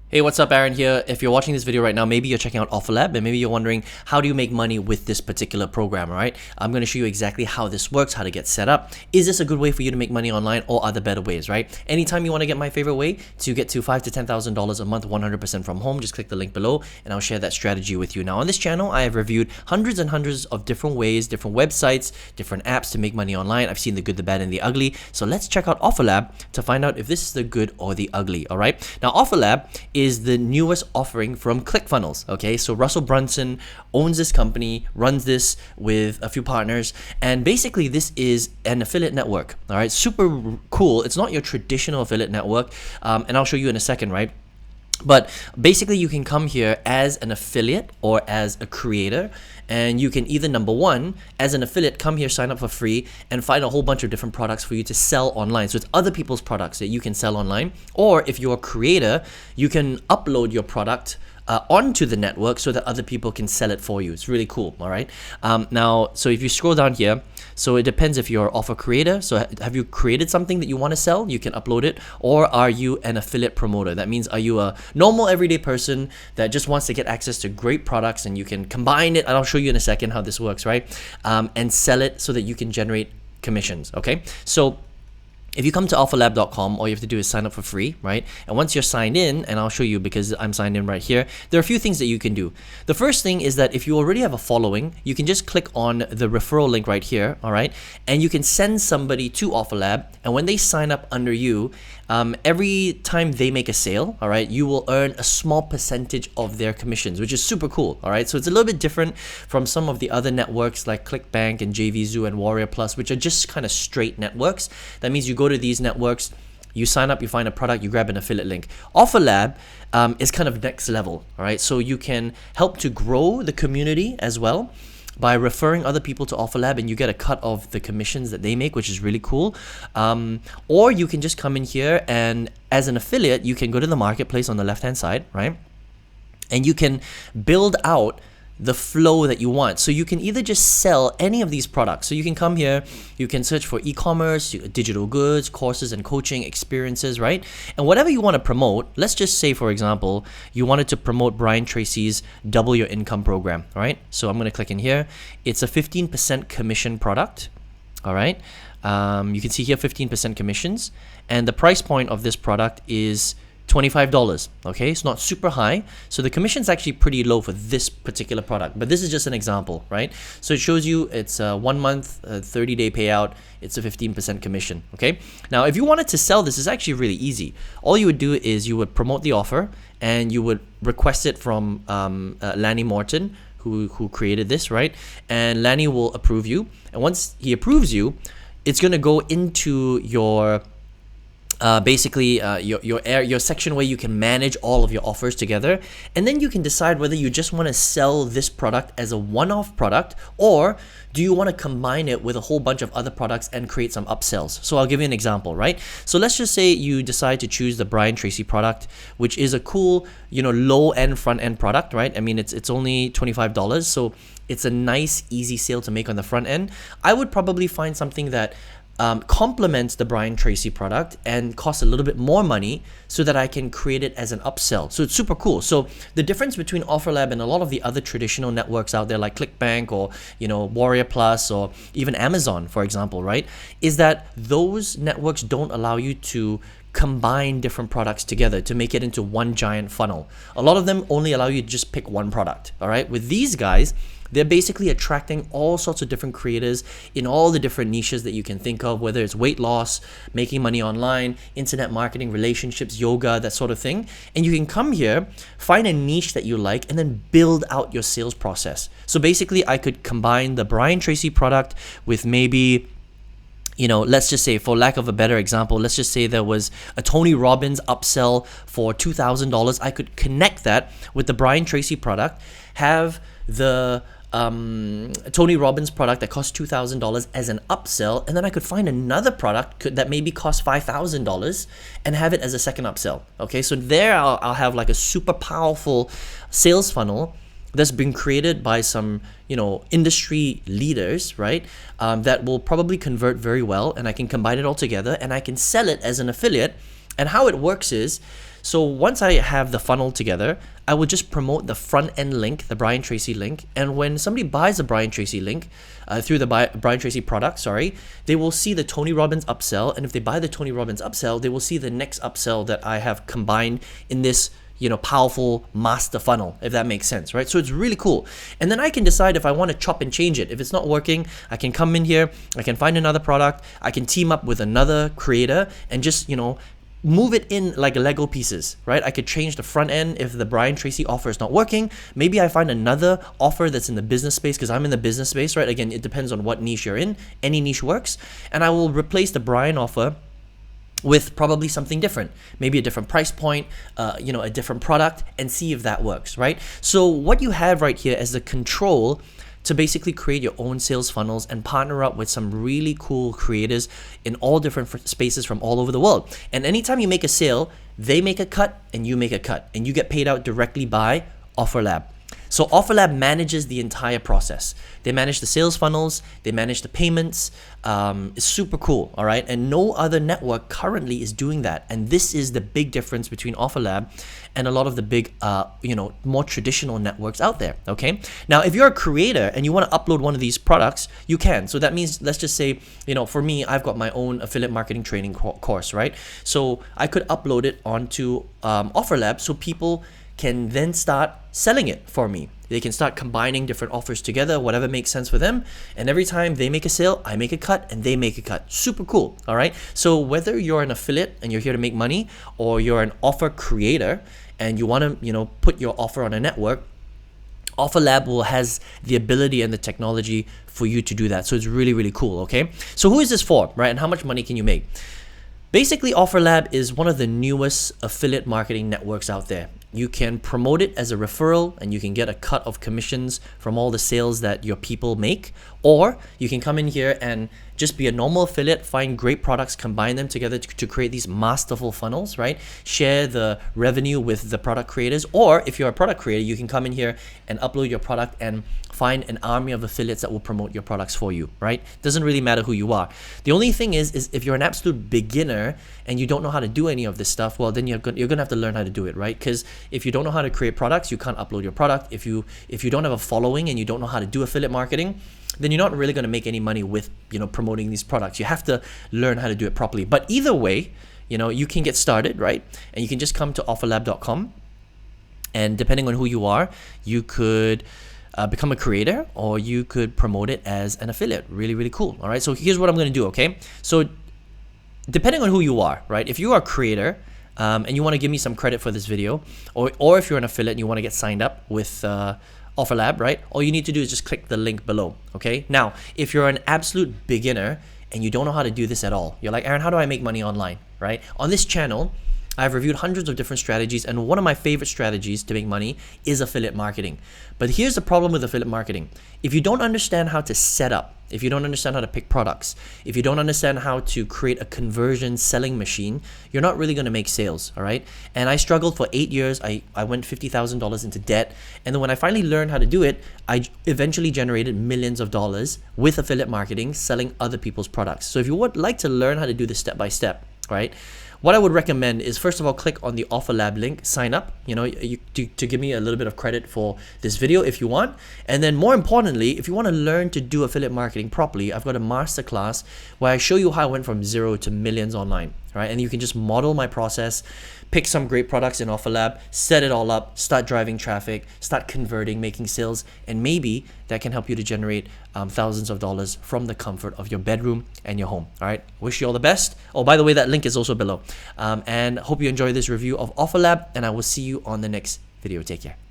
Hey, what's up? Aaron here. If you're watching this video right now, maybe you're checking out OfferLab and maybe you're wondering, how do you make money with this particular program, right? I'm going to show you exactly how this works, how to get set up. Is this a good way for you to make money online, or are there better ways, right? Anytime you want to get my favorite way to get to $5,000 to $10,000 a month, 100% from home, just click the link below and I'll share that strategy with you. Now on this channel, I have reviewed hundreds and hundreds of different ways, different websites, different apps to make money online. I've seen the good, the bad, and the ugly. So let's check out OfferLab to find out if this is the good or the ugly, all right? Now OfferLab is the newest offering from ClickFunnels. Okay, so Russell Brunson owns this company, runs this with a few partners, and basically this is an affiliate network. All right, super cool. It's not your traditional affiliate network, and I'll show you in a second, right? But basically you can come here as an affiliate or as a creator, and you can either, number one, as an affiliate, come here, sign up for free and find a whole bunch of different products for you to sell online. So it's other people's products that you can sell online. Or if you're a creator, you can upload your product onto the network so that other people can sell it for you. It's really cool, all right? Now, so if you scroll down here, so it depends if you're offer creator. So have you created something that you want to sell? You can upload it. Or are you an affiliate promoter? That means, are you a normal everyday person that just wants to get access to great products, and you can combine it, and I'll show you in a second how this works, right? And sell it so that you can generate commissions, okay? So if you come to OfferLab.com, all you have to do is sign up for free, right? And once you're signed in, and I'll show you because I'm signed in right here, there are a few things that you can do. The first thing is that if you already have a following, you can just click on the referral link right here, all right? And you can send somebody to OfferLab, and when they sign up under you, every time they make a sale, all right, you will earn a small percentage of their commissions, which is super cool, all right? So it's a little bit different from some of the other networks like ClickBank and JVZoo and Warrior Plus, which are just kind of straight networks. That means you go to these networks, you sign up, you find a product, you grab an affiliate link. OfferLab is kind of next level, all right? So you can help to grow the community as well by referring other people to OfferLab, and you get a cut of the commissions that they make, which is really cool. Or you can just come in here, and as an affiliate, you can go to the marketplace on the left-hand side, right? And you can build out the flow that you want. So you can either just sell any of these products. So you can come here, you can search for e-commerce, digital goods, courses and coaching experiences, right? And whatever you want to promote, let's just say, for example, you wanted to promote Brian Tracy's Double Your Income program, right? So I'm going to click in here. It's a 15% commission product, all right? You can see here 15% commissions, and the price point of this product is $25, okay? It's not super high, so the commission is actually pretty low for this particular product, but this is just an example, right? So it shows you it's a 1 month, 30-day payout, it's a 15% commission, okay? Now, if you wanted to sell this, it's actually really easy. All you would do is you would promote the offer, and you would request it from Lanny Morton, who created this, right? And Lanny will approve you, and once he approves you, it's gonna go into your basically your section where you can manage all of your offers together, and then you can decide whether you just want to sell this product as a one-off product, or do you want to combine it with a whole bunch of other products and create some upsells. So I'll give you an example, right? So let's just say you decide to choose the Brian Tracy product, which is a cool, low-end front-end product, right? I mean, it's only $25, so it's a nice, easy sale to make on the front end. I would probably find something that complements the Brian Tracy product and costs a little bit more money so that I can create it as an upsell. So it's super cool. So the difference between OfferLab and a lot of the other traditional networks out there like ClickBank or Warrior Plus or even Amazon, for example, right, is that those networks don't allow you to combine different products together to make it into one giant funnel. A lot of them only allow you to just pick one product, all right? With these guys, they're basically attracting all sorts of different creators in all the different niches that you can think of, whether it's weight loss, making money online, internet marketing, relationships, yoga, that sort of thing. And you can come here, find a niche that you like, and then build out your sales process. So basically, I could combine the Brian Tracy product with maybe, let's just say, for lack of a better example, let's just say there was a Tony Robbins upsell for $2,000. I could connect that with the Brian Tracy product, have the Tony Robbins product that costs $2,000 as an upsell, and then I could find another product that maybe costs $5,000 and have it as a second upsell. Okay, so there I'll have like a super powerful sales funnel that's been created by some industry leaders, right? That will probably convert very well, and I can combine it all together and I can sell it as an affiliate. And how it works is So once I have the funnel together, I will just promote the front end link, the Brian Tracy link. And when somebody buys the Brian Tracy link through the Brian Tracy product, they will see the Tony Robbins upsell. And if they buy the Tony Robbins upsell, they will see the next upsell that I have combined in this powerful master funnel, if that makes sense, right? So it's really cool. And then I can decide if I want to chop and change it. If it's not working, I can come in here, I can find another product, I can team up with another creator and just, move it in like Lego pieces, right? I could change the front end if the Brian Tracy offer is not working. Maybe I find another offer that's in the business space because I'm in the business space, right? Again, it depends on what niche you're in. Any niche works. And I will replace the Brian offer with probably something different, maybe a different price point, a different product, and see if that works, right? So what you have right here is the control to basically create your own sales funnels and partner up with some really cool creators in all different spaces from all over the world. And anytime you make a sale, they make a cut and you make a cut, and you get paid out directly by OfferLab. So OfferLab manages the entire process. They manage the sales funnels, they manage the payments. It's super cool, all right? And no other network currently is doing that. And this is the big difference between OfferLab and a lot of the big, more traditional networks out there, okay? Now, if you're a creator and you want to upload one of these products, you can. So that means, let's just say, for me, I've got my own affiliate marketing training course, right? So I could upload it onto OfferLab so people can then start selling it for me. They can start combining different offers together, whatever makes sense for them. And every time they make a sale, I make a cut and they make a cut. Super cool, all right? So whether you're an affiliate and you're here to make money, or you're an offer creator and you want to, put your offer on a network, OfferLab has the ability and the technology for you to do that. So it's really, really cool, okay? So who is this for, right? And how much money can you make? Basically, OfferLab is one of the newest affiliate marketing networks out there. You can promote it as a referral and you can get a cut of commissions from all the sales that your people make. Or you can come in here and just be a normal affiliate, find great products, combine them together to create these masterful funnels, right? Share the revenue with the product creators. Or if you're a product creator, you can come in here and upload your product and find an army of affiliates that will promote your products for you, right? Doesn't really matter who you are. The only thing is if you're an absolute beginner and you don't know how to do any of this stuff, well, then you're gonna have to learn how to do it, right? Because if you don't know how to create products, you can't upload your product. If you don't have a following and you don't know how to do affiliate marketing, then you're not really going to make any money with promoting these products. You have to learn how to do it properly. But either way, you can get started, right? And you can just come to offerlab.com, and depending on who you are, you could become a creator or you could promote it as an affiliate. Really, really cool. All right, so here's what I'm going to do, okay? So depending on who you are, right? If you are a creator and you want to give me some credit for this video, or if you're an affiliate and you want to get signed up with OfferLab, right? All you need to do is just click the link below, okay? Now, if you're an absolute beginner and you don't know how to do this at all, you're like, Aaron, how do I make money online, right? On this channel, I've reviewed hundreds of different strategies, and one of my favorite strategies to make money is affiliate marketing. But here's the problem with affiliate marketing. If you don't understand how to set up, if you don't understand how to pick products, if you don't understand how to create a conversion selling machine, you're not really going to make sales, all right? And I struggled for 8 years. I went $50,000 into debt. And then when I finally learned how to do it, I eventually generated millions of dollars with affiliate marketing, selling other people's products. So if you would like to learn how to do this step by step, right? What I would recommend is, first of all, click on the OfferLab link, sign up, to give me a little bit of credit for this video if you want. And then more importantly, if you want to learn to do affiliate marketing properly, I've got a masterclass where I show you how I went from 0 to millions online, right? And you can just model my process, pick some great products in OfferLab, set it all up, start driving traffic, start converting, making sales, and maybe that can help you to generate thousands of dollars from the comfort of your bedroom and your home. All right, wish you all the best. Oh, by the way, that link is also below. And hope you enjoy this review of OfferLab, and I will see you on the next video. Take care.